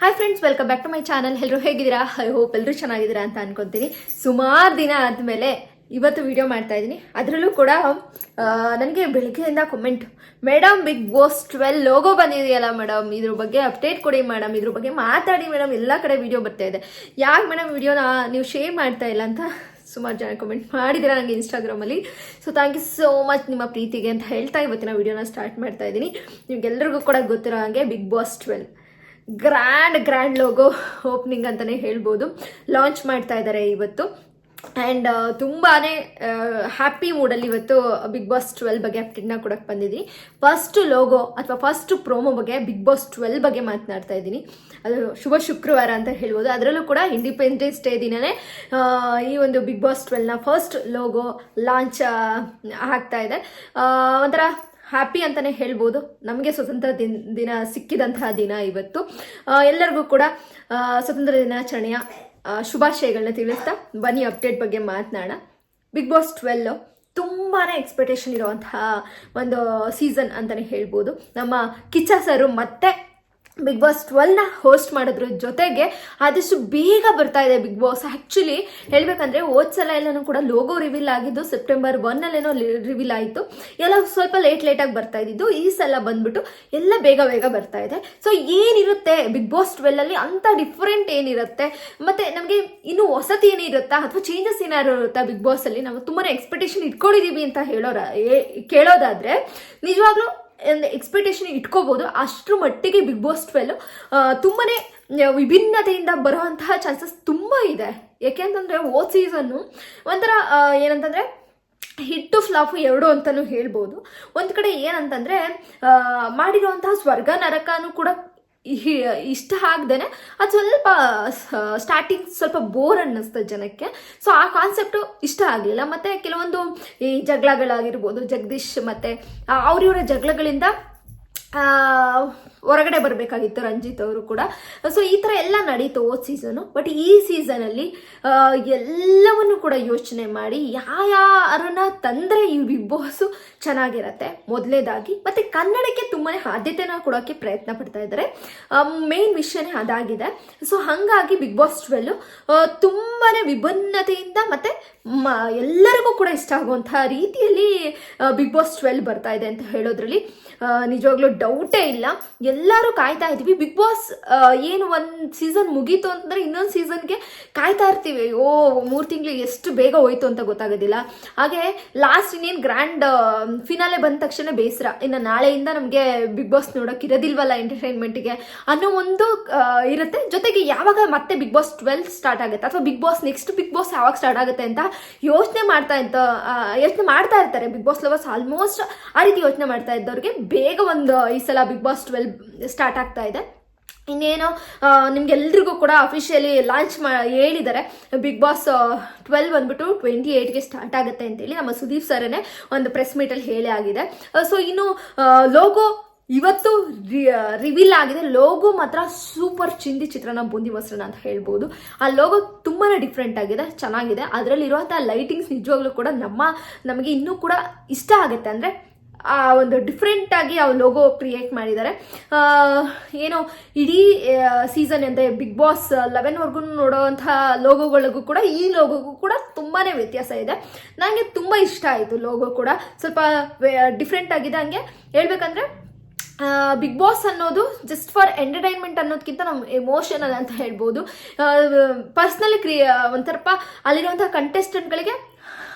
Hi friends, welcome back to my channel. ಎಲ್ಲರೂ ಹೇಗಿದ್ದೀರಾ? I hope ಎಲ್ಲರೂ ಚೆನ್ನಾಗಿದ್ದೀರಾ ಅಂತ ಅನ್ಕೊಂತೀನಿ. ಸುಮಾರು ದಿನ ಆದಮೇಲೆ ಇವತ್ತು ವಿಡಿಯೋ ಮಾಡ್ತಾ ಇದ್ದೀನಿ. ಅದರಲ್ಲೂ ಕೂಡ ನನಗೆ ಬೆಳಗ್ಗೆಯಿಂದ comment, madam Big Boss 12 logo ಬಂದಿದೆಯಲ್ಲ ಮೇಡಮ್, ಇದ್ರ ಬಗ್ಗೆ ಅಪ್ಡೇಟ್ ಕೊಡಿ ಮೇಡಮ್, ಇದ್ರ ಬಗ್ಗೆ ಮಾತಾಡಿ ಮೇಡಮ್, ಎಲ್ಲ ಕಡೆ ವಿಡಿಯೋ ಬರ್ತಾ ಇದೆ, ಯಾಕೆ ಮೇಡಮ್ ವಿಡಿಯೋನ ನೀವು ಶೇರ್ ಮಾಡ್ತಾ ಇಲ್ಲ ಅಂತ ಸುಮಾರು ಜನ ಕಮೆಂಟ್ ಮಾಡಿದ್ದೀರಾ ನನಗೆ ಇನ್ಸ್ಟಾಗ್ರಾಮಲ್ಲಿ. So thank you so much ನಿಮ್ಮ ಪ್ರೀತಿಗೆ ಅಂತ ಹೇಳ್ತಾ ಇವತ್ತಿನ ವಿಡಿಯೋನ ಸ್ಟಾರ್ಟ್ ಮಾಡ್ತಾ ಇದ್ದೀನಿ. ನಿಮ್ಗೆಲ್ರಿಗೂ ಕೂಡ ಗೊತ್ತಿರೋ ಹಾಗೆ Bigg Boss 12 grand logo opening ಅಂತಲೇ ಹೇಳ್ಬೋದು, ಲಾಂಚ್ ಮಾಡ್ತಾ ಇದ್ದಾರೆ ಇವತ್ತು. ಆ್ಯಂಡ್ ತುಂಬಾ ಹ್ಯಾಪಿ ಮೂಡಲ್ಲಿ ಇವತ್ತು ಬಿಗ್ ಬಾಸ್ 12 ಬಗ್ಗೆ ಅಪ್ಡೇಟ್ನ ಕೊಡಕ್ಕೆ ಬಂದಿದ್ದೀನಿ. ಫಸ್ಟ್ ಲೋಗೋ ಅಥವಾ ಫಸ್ಟ್ ಪ್ರೋಮೋ ಬಗ್ಗೆ ಬಿಗ್ ಬಾಸ್ 12 ಬಗ್ಗೆ ಮಾತನಾಡ್ತಾ ಇದ್ದೀನಿ. ಅದು ಶುಭ ಶುಕ್ರವಾರ ಅಂತ ಹೇಳ್ಬೋದು. ಅದರಲ್ಲೂ ಕೂಡ ಇಂಡಿಪೆಂಡೆನ್ಸ್ ಡೇ ದಿನನೇ ಈ ಒಂದು ಬಿಗ್ ಬಾಸ್ 12ನ ಫಸ್ಟ್ ಲೋಗೋ ಲಾಂಚ್ ಆಗ್ತಾ ಇದೆ. ಒಂಥರ ಹ್ಯಾಪಿ ಅಂತಲೇ ಹೇಳ್ಬೋದು. ನಮಗೆ ಸ್ವತಂತ್ರ ದಿನ ಸಿಕ್ಕಿದಂತಹ ದಿನ ಇವತ್ತು. ಎಲ್ಲರಿಗೂ ಕೂಡ ಸ್ವತಂತ್ರ ದಿನಾಚರಣೆಯ ಶುಭಾಶಯಗಳನ್ನ ತಿಳಿಸ್ತಾ ಬನ್ನಿ ಅಪ್ಡೇಟ್ ಬಗ್ಗೆ ಮಾತನಾಡೋಣ. ಬಿಗ್ ಬಾಸ್ 12 ತುಂಬಾ ಎಕ್ಸ್ಪೆಕ್ಟೇಷನ್ ಇರುವಂತಹ ಒಂದು ಸೀಸನ್ ಅಂತಲೇ ಹೇಳ್ಬೋದು. ನಮ್ಮ ಕಿಚ್ಚ ಸರು ಮತ್ತೆ ಬಿಗ್ ಬಾಸ್ 12ನ ಹೋಸ್ಟ್ ಮಾಡೋದ್ರ ಜೊತೆಗೆ ಆದಷ್ಟು ಬೇಗ ಬರ್ತಾ ಇದೆ ಬಿಗ್ ಬಾಸ್. ಆ್ಯಕ್ಚುಲಿ ಹೇಳ್ಬೇಕಂದ್ರೆ ಹೋದ್ಸಲ ಎಲ್ಲನೂ ಕೂಡ ಲೋಗೋ ರಿವೀಲ್ ಆಗಿದ್ದು ಸೆಪ್ಟೆಂಬರ್ 1 ರಿವೀಲ್ ಆಯಿತು. ಎಲ್ಲ ಸ್ವಲ್ಪ ಲೇಟಾಗಿ ಬರ್ತಾ ಇದ್ದಿದ್ದು. ಈ ಸಲ ಬಂದ್ಬಿಟ್ಟು ಎಲ್ಲ ಬೇಗ ಬರ್ತಾ ಇದೆ. ಸೊ ಏನಿರುತ್ತೆ ಬಿಗ್ ಬಾಸ್ 12ಅಲ್ಲಿ ಅಂತ ಡಿಫ್ರೆಂಟ್ ಏನಿರುತ್ತೆ, ಮತ್ತು ನಮಗೆ ಇನ್ನೂ ಹೊಸತಿ ಏನಿರುತ್ತಾ ಅಥವಾ ಚೇಂಜಸ್ ಏನಾದ್ರು ಇರುತ್ತಾ ಬಿಗ್ ಬಾಸಲ್ಲಿ, ನಾವು ತುಂಬಾ ಎಕ್ಸ್ಪೆಕ್ಟೇಷನ್ ಇಟ್ಕೊಂಡಿದ್ದೀವಿ ಅಂತ ಕೇಳೋದಾದರೆ ನಿಜವಾಗ್ಲೂ ಎಕ್ಸ್ಪೆಕ್ಟೇಷನ್ ಇಟ್ಕೋಬಹುದು. ಅಷ್ಟರ ಮಟ್ಟಿಗೆ ಬಿಗ್ ಬಾಸ್ 12 ತುಂಬಾ ವಿಭಿನ್ನತೆಯಿಂದ ಬರುವಂತಹ ಚಾನ್ಸಸ್ ತುಂಬ ಇದೆ. ಯಾಕೆಂತಂದರೆ ಹೋದ ಸೀಸನ್ನು ಒಂಥರ ಏನಂತಂದರೆ ಹಿಟ್ಟು ಫ್ಲಾಪು ಎರಡು ಅಂತಲೂ ಹೇಳ್ಬೋದು. ಒಂದು ಕಡೆ ಏನಂತಂದರೆ ಮಾಡಿರುವಂತಹ ಸ್ವರ್ಗ ನರಕನೂ ಕೂಡ ಇಷ್ಟ ಆಗ್ದೇನೆ ಅದು ಸ್ವಲ್ಪ ಸ್ಟಾರ್ಟಿಂಗ್ ಸ್ವಲ್ಪ ಬೋರ್ ಅನ್ನಿಸ್ತು ಜನಕ್ಕೆ. ಸೊ ಆ ಕಾನ್ಸೆಪ್ಟು ಇಷ್ಟ ಆಗಲಿಲ್ಲ. ಮತ್ತು ಕೆಲವೊಂದು ಈ ಜಗಳಗಳಾಗಿರ್ಬೋದು, ಜಗದೀಶ್ ಮತ್ತು ಅವರಿವರ ಜಗಳಗಳಿಂದ ಹೊರಗಡೆ ಬರಬೇಕಾಗಿತ್ತು ರಂಜಿತ್ ಅವರು ಕೂಡ. ಸೊ ಈ ಥರ ಎಲ್ಲ ನಡೀತು ಹೋದ ಸೀಸನು. ಬಟ್ ಈ ಸೀಸನಲ್ಲಿ ಎಲ್ಲವನ್ನು ಕೂಡ ಯೋಚನೆ ಮಾಡಿ ಯಾರನ್ನ ತಂದರೆ ಈ ಬಿಗ್ ಬಾಸು ಚೆನ್ನಾಗಿರತ್ತೆ ಮೊದಲೇದಾಗಿ, ಮತ್ತು ಕನ್ನಡಕ್ಕೆ ತುಂಬಾ ಆದ್ಯತೆನ ಕೊಡೋಕ್ಕೆ ಪ್ರಯತ್ನ ಪಡ್ತಾ ಇದ್ದಾರೆ. ಮೇನ್ ವಿಷಯನೇ ಅದಾಗಿದೆ. ಸೊ ಹಾಗಾಗಿ ಬಿಗ್ ಬಾಸ್ 12 ತುಂಬಾ ವಿಭಿನ್ನತೆಯಿಂದ ಮತ್ತು ಎಲ್ಲರಿಗೂ ಕೂಡ ಇಷ್ಟ ಆಗುವಂತಹ ರೀತಿಯಲ್ಲಿ ಬಿಗ್ ಬಾಸ್ 12 ಬರ್ತಾ ಇದೆ ಅಂತ ಹೇಳೋದ್ರಲ್ಲಿ ನಿಜವಾಗ್ಲೂ ಡೌಟೇ ಇಲ್ಲ. ಎಲ್ಲರೂ ಕಾಯ್ತಾ ಇದ್ದೀವಿ. ಬಿಗ್ ಬಾಸ್ ಏನು ಒಂದು ಸೀಸನ್ ಮುಗೀತು ಅಂತಂದರೆ ಇನ್ನೊಂದು ಸೀಸನ್ಗೆ ಕಾಯ್ತಾ ಇರ್ತೀವಿ. 3 ತಿಂಗಳು ಎಷ್ಟು ಬೇಗ ಹೋಯ್ತು ಅಂತ ಗೊತ್ತಾಗೋದಿಲ್ಲ. ಹಾಗೆ ಲಾಸ್ಟ್ ಇನ್ನೇನು ಗ್ರ್ಯಾಂಡ್ ಫಿನಾಲೆ ಬಂದ ತಕ್ಷಣ ಬೇಸರ, ಇನ್ನು ನಾಳೆಯಿಂದ ನಮಗೆ ಬಿಗ್ ಬಾಸ್ ನೋಡೋಕೆ ಇರೋದಿಲ್ವಲ್ಲ ಎಂಟರ್ಟೈನ್ಮೆಂಟ್ಗೆ ಅನ್ನೋ ಒಂದು ಇರುತ್ತೆ. ಜೊತೆಗೆ ಯಾವಾಗ ಮತ್ತೆ ಬಿಗ್ ಬಾಸ್ 12 ಸ್ಟಾರ್ಟ್ ಆಗುತ್ತೆ ಅಥವಾ Bigg Boss next Bigg Boss ಯಾವಾಗ ಸ್ಟಾರ್ಟ್ ಆಗುತ್ತೆ ಅಂತ ಯೋಚನೆ ಮಾಡ್ತಾ ಇರ್ತಾರೆ ಬಿಗ್ ಬಾಸ್ ಲವರ್ಸ್. ಆಲ್ಮೋಸ್ಟ್ ಆ ರೀತಿ ಯೋಚನೆ ಮಾಡ್ತಾ ಇದ್ದವ್ರಿಗೆ ಬೇಗ ಒಂದು ಈ ಸಲ ಬಿಗ್ ಬಾಸ್ 12 ಸ್ಟಾರ್ಟ್ ಆಗ್ತಾ ಇದೆ. ಇನ್ನೇನು ನಿಮ್ಗೆಲ್ರಿಗೂ ಕೂಡ ಅಫಿಷಿಯಲಿ ಲಾಂಚ್ ಹೇಳಿದ್ದಾರೆ. ಬಿಗ್ ಬಾಸ್ 12 ಬಂದ್ಬಿಟ್ಟು 28ಗೆ ಸ್ಟಾರ್ಟ್ ಆಗುತ್ತೆ ಅಂತೇಳಿ ನಮ್ಮ ಸುದೀಪ್ ಸರನೇ ಒಂದು ಪ್ರೆಸ್ ಮೀಟಲ್ಲಿ ಹೇಳೇ ಆಗಿದೆ. ಸೊ ಇನ್ನು ಲೋಗೋ ಇವತ್ತು ರಿವೀಲ್ ಆಗಿದೆ. ಲೋಗೋ ಮಾತ್ರ ಸೂಪರ್ ಚಿಂದಿ ಚಿತ್ರನ ಬೂಂದಿ ಮೊಸರನ್ನ ಅಂತ ಹೇಳ್ಬೋದು. ಆ ಲೋಗೋ ತುಂಬಾ ಡಿಫ್ರೆಂಟ್ ಆಗಿದೆ, ಚೆನ್ನಾಗಿದೆ. ಅದರಲ್ಲಿರುವಂಥ ಲೈಟಿಂಗ್ಸ್ ನಿಜವಾಗ್ಲೂ ಕೂಡ ನಮಗೆ ಇನ್ನೂ ಕೂಡ ಇಷ್ಟ ಆಗುತ್ತೆ. ಅಂದರೆ ಆ ಒಂದು ಡಿಫ್ರೆಂಟ್ ಆಗಿ ಆ ಲೋಗೋ ಕ್ರಿಯೇಟ್ ಮಾಡಿದ್ದಾರೆ. ಏನೋ ಇಡೀ ಸೀಸನ್ ಅಂದರೆ ಬಿಗ್ ಬಾಸ್ 11ವರೆಗೂ ನೋಡೋವಂಥ ಲೋಗೋಗಳಿಗೂ ಕೂಡ ಈ ಲೋಗೋಗೂ ಕೂಡ ತುಂಬಾ ವ್ಯತ್ಯಾಸ ಇದೆ. ನನಗೆ ತುಂಬ ಇಷ್ಟ ಆಯಿತು. ಲೋಗೋ ಕೂಡ ಸ್ವಲ್ಪ ಡಿಫ್ರೆಂಟ್ ಆಗಿದೆ. ಹಂಗೆ ಹೇಳ್ಬೇಕಂದ್ರೆ ಬಿಗ್ ಬಾಸ್ ಅನ್ನೋದು ಜಸ್ಟ್ ಫಾರ್ ಎಂಟರ್ಟೈನ್ಮೆಂಟ್ ಅನ್ನೋದಕ್ಕಿಂತ ನಮ್ಮ ಎಮೋಷನಲ್ ಅಂತ ಹೇಳ್ಬೋದು. ಪರ್ಸ್ನಲಿ ಒಂಥರಪ್ಪ ಅಲ್ಲಿರುವಂಥ ಕಂಟೆಸ್ಟೆಂಟ್ಗಳಿಗೆ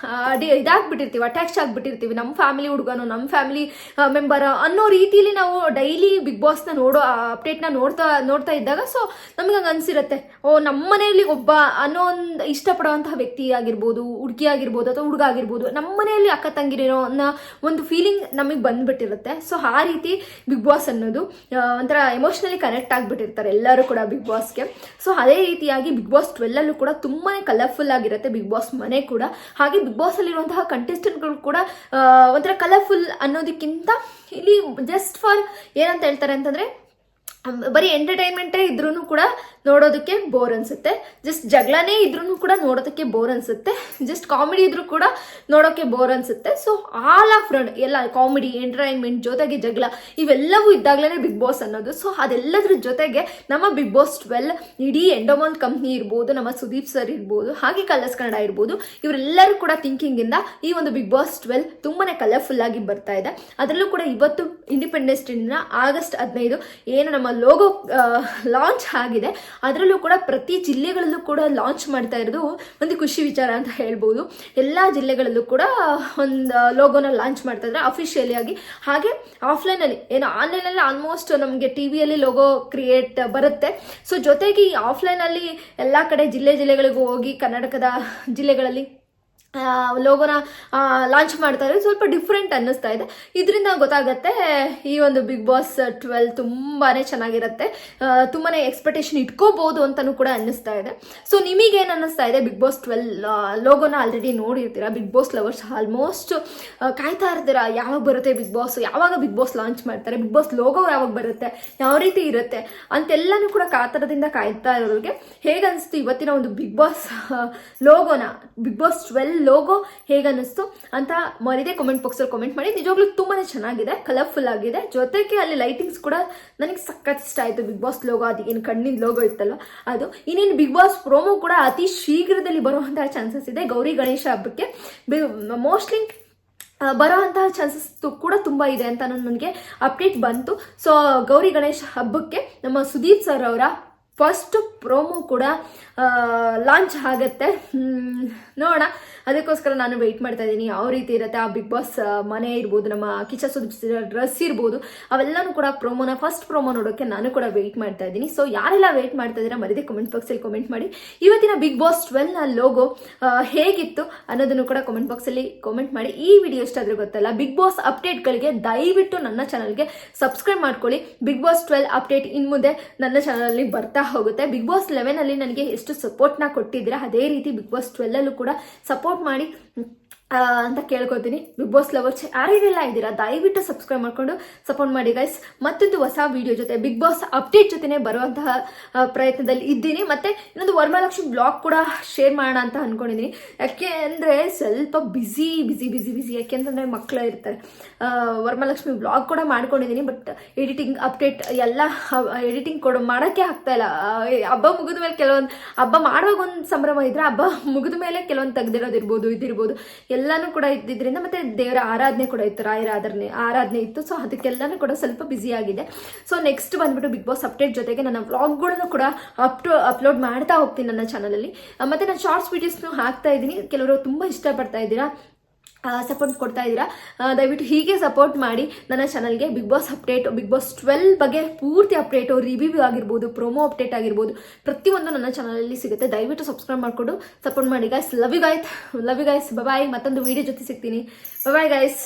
ಇದಾಗ್ಬಿಟ್ಟಿರ್ತೀವಿ, ಅಟ್ಯಾಚ್ ಆಗಿಬಿಟ್ಟಿರ್ತೀವಿ. ನಮ್ಮ ಫ್ಯಾಮಿಲಿ ಹುಡುಗನು, ನಮ್ಮ ಫ್ಯಾಮಿಲಿ ಮೆಂಬರ್ ಅನ್ನೋ ರೀತಿಯಲ್ಲಿ ನಾವು ಡೈಲಿ ಬಿಗ್ ಬಾಸ್ನ ಅಪ್ಡೇಟ್ನ ನೋಡ್ತಾ ಇದ್ದಾಗ ಸೊ ನಮ್ಗೆ ಹಂಗೆ ಅನಿಸಿರುತ್ತೆ, ನಮ್ಮ ಮನೆಯಲ್ಲಿ ಒಬ್ಬ ಅನ್ನೋ ಒಂದು ಇಷ್ಟಪಡುವಂತಹ ವ್ಯಕ್ತಿ ಆಗಿರ್ಬೋದು, ಹುಡುಗಿ ಆಗಿರ್ಬೋದು ಅಥವಾ ಹುಡುಗ ಆಗಿರ್ಬೋದು, ನಮ್ಮ ಮನೆಯಲ್ಲಿ ಅಕ್ಕ ತಂಗಿರೋ ಅನ್ನೋ ಒಂದು ಫೀಲಿಂಗ್ ನಮಗೆ ಬಂದ್ಬಿಟ್ಟಿರುತ್ತೆ. ಸೊ ಆ ರೀತಿ ಬಿಗ್ ಬಾಸ್ ಅನ್ನೋದು ಒಂಥರ ಎಮೋಷ್ನಲಿ ಕನೆಕ್ಟ್ ಆಗಿಬಿಟ್ಟಿರ್ತಾರೆ ಎಲ್ಲರೂ ಕೂಡ ಬಿಗ್ ಬಾಸ್ಗೆ. ಸೊ ಅದೇ ರೀತಿಯಾಗಿ ಬಿಗ್ ಬಾಸ್ 12 ಕೂಡ ತುಂಬಾ ಕಲರ್ಫುಲ್ ಆಗಿರುತ್ತೆ ಬಿಗ್ ಬಾಸ್ ಮನೆ ಕೂಡ. ಹಾಗೆ ಬಿಗ್ ಬಾಸ್ ಅಲ್ಲಿರುವಂತಹ ಕಂಟೆಸ್ಟೆಂಟ್ಗಳು ಕೂಡ ಒಂಥರ ಕಲರ್ಫುಲ್ ಅನ್ನೋದಕ್ಕಿಂತ ಇಲ್ಲಿ ಜಸ್ಟ್ ಫಾರ್ ಏನಂತ ಹೇಳ್ತಾರೆ ಅಂತಂದರೆ ಬರೀ ಎಂಟರ್ಟೈನ್ಮೆಂಟೇ ಇದ್ರೂ ಕೂಡ ನೋಡೋದಕ್ಕೆ ಬೋರ್ ಅನ್ಸುತ್ತೆ, ಜಸ್ಟ್ ಜಗಳನೇ ಇದ್ರೂ ಕೂಡ ನೋಡೋದಕ್ಕೆ ಬೋರ್ ಅನ್ಸುತ್ತೆ, ಜಸ್ಟ್ ಕಾಮಿಡಿ ಇದ್ರೂ ಕೂಡ ನೋಡೋಕೆ ಬೋರ್ ಅನ್ಸುತ್ತೆ. ಸೊ ಆಲ್ ಆಫ್ ರನ್ ಎಲ್ಲ ಕಾಮಿಡಿ, ಎಂಟರ್ಟೈನ್ಮೆಂಟ್ ಜೊತೆಗೆ ಜಗಳ ಇವೆಲ್ಲವೂ ಇದ್ದಾಗಲೇ ಬಿಗ್ ಬಾಸ್ ಅನ್ನೋದು. ಸೊ ಅದೆಲ್ಲದ್ರ ಜೊತೆಗೆ ನಮ್ಮ ಬಿಗ್ ಬಾಸ್ 12 ಇಡೀ ಎಂಡೋಮಲ್ ಕಂಪ್ನಿ ಇರ್ಬೋದು, ನಮ್ಮ ಸುದೀಪ್ ಸರ್ ಇರ್ಬೋದು, ಹಾಗೆ ಕಲರ್ಸ್ ಕನ್ನಡ ಇರ್ಬೋದು, ಇವರೆಲ್ಲರೂ ಕೂಡ ಥಿಂಕಿಂಗ್ ಇಂದ ಈ ಒಂದು ಬಿಗ್ ಬಾಸ್ 12 ತುಂಬಾನೇ ಕಲರ್ಫುಲ್ ಆಗಿ ಬರ್ತಾ ಇದೆ. ಅದರಲ್ಲೂ ಕೂಡ ಇವತ್ತು ಇಂಡಿಪೆಂಡೆನ್ಸ್ ಡೇ ಆಗಸ್ಟ್ 15 ಏನು ನಮ್ಮ ಲೋಗೋ ಲಾಂಚ್ ಆಗಿದೆ, ಅದರಲ್ಲೂ ಕೂಡ ಪ್ರತಿ ಜಿಲ್ಲೆಗಳಲ್ಲೂ ಕೂಡ ಲಾಂಚ್ ಮಾಡ್ತಾ ಇರೋದು ಒಂದು ಖುಷಿ ವಿಚಾರ ಅಂತ ಹೇಳ್ಬೋದು. ಎಲ್ಲ ಜಿಲ್ಲೆಗಳಲ್ಲೂ ಕೂಡ ಒಂದು ಲೋಗೋನ ಲಾಂಚ್ ಮಾಡ್ತಾ ಇದ್ದಾರೆ ಅಫಿಷಿಯಲಿ ಆಗಿ. ಹಾಗೆ ಆಫ್ಲೈನ್ ಅಲ್ಲಿ ಏನು ಆನ್ಲೈನ್ ಅಲ್ಲಿ ಆಲ್ಮೋಸ್ಟ್ ನಮಗೆ ಟಿವಿಯಲ್ಲಿ ಲೋಗೋ ಕ್ರಿಯೇಟ್ ಬರುತ್ತೆ. ಸೊ ಜೊತೆಗೆ ಈ ಆಫ್ಲೈನ್ ಅಲ್ಲಿ ಎಲ್ಲಾ ಕಡೆ ಜಿಲ್ಲೆಗಳಿಗೂ ಹೋಗಿ ಕರ್ನಾಟಕದ ಜಿಲ್ಲೆಗಳಲ್ಲಿ ಲೋಗೋನ ಲಾಂಚ್ ಮಾಡ್ತಾ ಇರೋದು ಸ್ವಲ್ಪ ಡಿಫ್ರೆಂಟ್ ಅನ್ನಿಸ್ತಾ ಇದೆ. ಇದರಿಂದ ಗೊತ್ತಾಗತ್ತೆ ಈ ಒಂದು ಬಿಗ್ ಬಾಸ್ 12 ತುಂಬಾನೇ ಚೆನ್ನಾಗಿರುತ್ತೆ, ತುಂಬಾನೇ ಎಕ್ಸ್ಪೆಕ್ಟೇಷನ್ ಇಟ್ಕೋಬಹುದು ಅಂತಾನು ಕೂಡ ಅನ್ನಿಸ್ತಾ ಇದೆ. ಸೊ ನಿಮಗೇನು ಅನ್ನಿಸ್ತಾ ಇದೆ? ಬಿಗ್ ಬಾಸ್ 12 ಲೋಗೋನ ಆಲ್ರೆಡಿ ನೋಡಿರ್ತೀರಾ, ಬಿಗ್ ಬಾಸ್ ಲವರ್ಸ್ ಆಲ್ಮೋಸ್ಟ್ ಕಾಯ್ತಾ ಇರ್ತೀರಾ ಯಾವಾಗ ಬರುತ್ತೆ ಬಿಗ್ ಬಾಸ್, ಯಾವಾಗ ಬಿಗ್ ಬಾಸ್ ಲಾಂಚ್ ಮಾಡ್ತಾರೆ, ಬಿಗ್ ಬಾಸ್ ಲೋಗೋ ಯಾವಾಗ ಬರುತ್ತೆ, ಯಾವ ರೀತಿ ಇರುತ್ತೆ ಅಂತೆಲ್ಲಾನು ಕೂಡ ಕಾತರದಿಂದ ಕಾಯ್ತಾ ಇರೋರಿಗೆ ಹೇಗನ್ನಿಸ್ತು ಇವತ್ತಿನ ಒಂದು ಬಿಗ್ ಬಾಸ್ ಲೋಗೋನ, ಬಿಗ್ ಬಾಸ್ 12 ಲೋಗೋ ಹೇಗನ್ನಿಸ್ತು ಅಂತ ಮರಿದೆ ಕಾಮೆಂಟ್ ಬಾಕ್ಸಲ್ಲಿ ಕಾಮೆಂಟ್ ಮಾಡಿ. ನಿಜವಾಗ್ಲೂ ತುಂಬಾನೇ ಚೆನ್ನಾಗಿದೆ, ಕಲರ್ಫುಲ್ ಆಗಿದೆ, ಜೊತೆಗೆ ಅಲ್ಲಿ ಲೈಟಿಂಗ್ಸ್ ಕೂಡ ನನಗೆ ಸಖತ್ ಇಷ್ಟ ಆಯಿತು. ಬಿಗ್ ಬಾಸ್ ಲೋಗೋ, ಅದು ಏನು ಕಣ್ಣಿನ ಲೋಗೋ ಇತ್ತಲ್ಲ ಅದು. ಇನ್ನೇನು ಬಿಗ್ ಬಾಸ್ ಪ್ರೋಮೋ ಕೂಡ ಅತಿ ಶೀಘ್ರದಲ್ಲಿ ಬರುವಂತಹ ಚಾನ್ಸಸ್ ಇದೆ. ಗೌರಿ ಗಣೇಶ ಹಬ್ಬಕ್ಕೆ ಮೋಸ್ಟ್ಲಿ ಬರೋಂತಹ ಚಾನ್ಸಸ್ ಕೂಡ ತುಂಬ ಇದೆ ಅಂತ ನನಗೆ ಅಪ್ಡೇಟ್ ಬಂತು. ಸೊ ಗೌರಿ ಗಣೇಶ ಹಬ್ಬಕ್ಕೆ ನಮ್ಮ ಸುದೀಪ್ ಸರ್ ಅವರ ಫಸ್ಟ್ ಪ್ರೋಮೋ ಕೂಡ ಲಾಂಚ್ ಆಗುತ್ತೆ. ನೋಡೋಣ, ಅದಕ್ಕೋಸ್ಕರ ನಾನು ವೆಯ್ಟ್ ಮಾಡ್ತಾ ಇದ್ದೀನಿ ಯಾವ ರೀತಿ ಇರುತ್ತೆ ಆ ಬಿಗ್ ಬಾಸ್ ಮನೆ ಇರ್ಬೋದು, ನಮ್ಮ ಕಿಚ್ಚ ಸುದೀಪ್ ಡ್ರೆಸ್ ಇರ್ಬೋದು, ಅವೆಲ್ಲನೂ ಕೂಡ ಪ್ರೋಮೋನ ಫಸ್ಟ್ ಪ್ರೋಮೋ ನೋಡೋಕ್ಕೆ ನಾನು ಕೂಡ ವೆಯ್ಟ್ ಮಾಡ್ತಾ ಇದ್ದೀನಿ. ಸೊ ಯಾರೆಲ್ಲ ವೆಯ್ಟ್ ಮಾಡ್ತಾ ಇದ್ದೀರಾ ಮರಿದೆ ಕಾಮೆಂಟ್ ಬಾಕ್ಸಲ್ಲಿ ಕಾಮೆಂಟ್ ಮಾಡಿ. ಇವತ್ತಿನ ಬಿಗ್ ಬಾಸ್ 12 ಲೋಗೋ ಹೇಗಿತ್ತು ಅನ್ನೋದನ್ನು ಕೂಡ ಕಾಮೆಂಟ್ ಬಾಕ್ಸಲ್ಲಿ ಕಾಮೆಂಟ್ ಮಾಡಿ. ಈ ವಿಡಿಯೋ ಇಷ್ಟ ಆದ್ರೆ ಗೊತ್ತಲ್ಲ, ಬಿಗ್ ಬಾಸ್ ಅಪ್ಡೇಟ್ಗಳಿಗೆ ದಯವಿಟ್ಟು ನನ್ನ ಚಾನಲ್ಗೆ ಸಬ್ಸ್ಕ್ರೈಬ್ ಮಾಡ್ಕೊಳ್ಳಿ. ಬಿಗ್ ಬಾಸ್ 12 ಅಪ್ಡೇಟ್ ಇನ್ನು ಮುಂದೆ ನನ್ನ ಚಾನಲಲ್ಲಿ ಬರ್ತಾ ಹೋಗುತ್ತೆ. ಬಿಗ್ ಬಾಸ್ 11 ಅಲ್ಲಿ ನನಗೆ ಎಷ್ಟು ಸಪೋರ್ಟ್ನ ಕೊಟ್ಟಿದ್ದೀರಾ ಅದೇ ರೀತಿ ಬಿಗ್ ಬಾಸ್ 12 ಅಲ್ಲೂ ಕೂಡ ಸಪೋರ್ಟ್ ಮಾಡಿ ಅಂತ ಕೇಳ್ಕೊತೀನಿ. ಬಿಗ್ ಬಾಸ್ ಲವರ್ಸ್ ಯಾರೆಲ್ಲ ಇದ್ದೀರಾ ದಯವಿಟ್ಟು ಸಬ್ಸ್ಕ್ರೈಬ್ ಮಾಡ್ಕೊಂಡು ಸಪೋರ್ಟ್ ಮಾಡಿ ಗೈಸ್. ಮತ್ತೊಂದು ಹೊಸ ವಿಡಿಯೋ ಜೊತೆ ಬಿಗ್ ಬಾಸ್ ಅಪ್ಡೇಟ್ ಜೊತೆನೆ ಬರುವಂತಹ ಪ್ರಯತ್ನದಲ್ಲಿ ಇದ್ದೀನಿ. ಮತ್ತೆ ಇನ್ನೊಂದು ವರಮಹಾಲಕ್ಷ್ಮಿ ಬ್ಲಾಗ್ ಕೂಡ ಶೇರ್ ಮಾಡೋಣ ಅಂತ ಅನ್ಕೊಂಡಿದ್ದೀನಿ. ಯಾಕೆ ಅಂದರೆ ಸ್ವಲ್ಪ ಬಿಸಿ ಯಾಕೆಂತಂದ್ರೆ ಮಕ್ಕಳು ಇರ್ತಾರೆ. ವರಮಹಾಲಕ್ಷ್ಮಿ ಬ್ಲಾಗ್ ಕೂಡ ಮಾಡ್ಕೊಂಡಿದ್ದೀನಿ, ಬಟ್ ಎಡಿಟಿಂಗ್ ಅಪ್ಡೇಟ್ ಎಲ್ಲ ಎಡಿಟಿಂಗ್ ಮಾಡೋಕ್ಕೆ ಆಗ್ತಾ ಇಲ್ಲ. ಹಬ್ಬ ಮುಗಿದ ಮೇಲೆ ಕೆಲವೊಂದು ಹಬ್ಬ ಮಾಡುವಾಗ ಒಂದು ಸಂಭ್ರಮ ಇದ್ರೆ ಹಬ್ಬ ಮುಗಿದ ಮೇಲೆ ಕೆಲವೊಂದು ತೆಗ್ದಿರೋದಿರ್ಬೋದು, ಇದಿರ್ಬೋದು, ಎಲ್ಲಾನು ಕೂಡ ಇದ್ದಿದ್ರಿಂದ ಮತ್ತೆ ದೇವರ ಆರಾಧನೆ ಕೂಡ ಇತ್ತು, ರಾಯರ ಆರಾಧನೆ ಇತ್ತು. ಸೊ ಅದಕ್ಕೆಲ್ಲಾನು ಕೂಡ ಸ್ವಲ್ಪ ಬಿಸಿ ಆಗಿದೆ. ಸೊ ನೆಕ್ಸ್ಟ್ ಬಂದ್ಬಿಟ್ಟು ಬಿಗ್ ಬಾಸ್ ಅಪ್ಡೇಟ್ ಜೊತೆಗೆ ನನ್ನ ವ್ಲಾಗ್ಗಳನ್ನು ಕೂಡ ಅಪ್ಲೋಡ್ ಮಾಡ್ತಾ ಹೋಗ್ತೀನಿ ನನ್ನ ಚಾನಲಲ್ಲಿ. ಮತ್ತೆ ನಾನು ಶಾರ್ಟ್ಸ್ ವಿಡಿಯೋಸ್ನು ಹಾಕ್ತಾ ಇದ್ದೀನಿ. ಕೆಲವರು ತುಂಬಾ ಇಷ್ಟಪಡ್ತಾ ಇದ್ದೀರಾ, ಸಪೋರ್ಟ್ ಕೊಡ್ತಾ ಇದ್ದೀರಾ. ದಯವಿಟ್ಟು ಹೀಗೆ ಸಪೋರ್ಟ್ ಮಾಡಿ ನನ್ನ ಚಾನಲ್ಗೆ. Bigg Boss update, Bigg Boss 12 ಬಗ್ಗೆ ಪೂರ್ತಿ ಅಪ್ಡೇಟು, ರಿವ್ಯೂ ಆಗಿರ್ಬೋದು, ಪ್ರೋಮೋ ಅಪ್ಡೇಟ್ ಆಗಿರ್ಬೋದು, ಪ್ರತಿಯೊಂದು ನನ್ನ ಚಾನಲಲ್ಲಿ ಸಿಗುತ್ತೆ. ದಯವಿಟ್ಟು ಸಬ್ಸ್ಕ್ರೈಬ್ ಮಾಡಿಕೊಂಡು ಸಪೋರ್ಟ್ ಮಾಡಿ guys. Love you guys. Bye. ಮತ್ತೊಂದು ವಿಡಿಯೋ ಜೊತೆ ಸಿಗ್ತೀನಿ. Bye guys.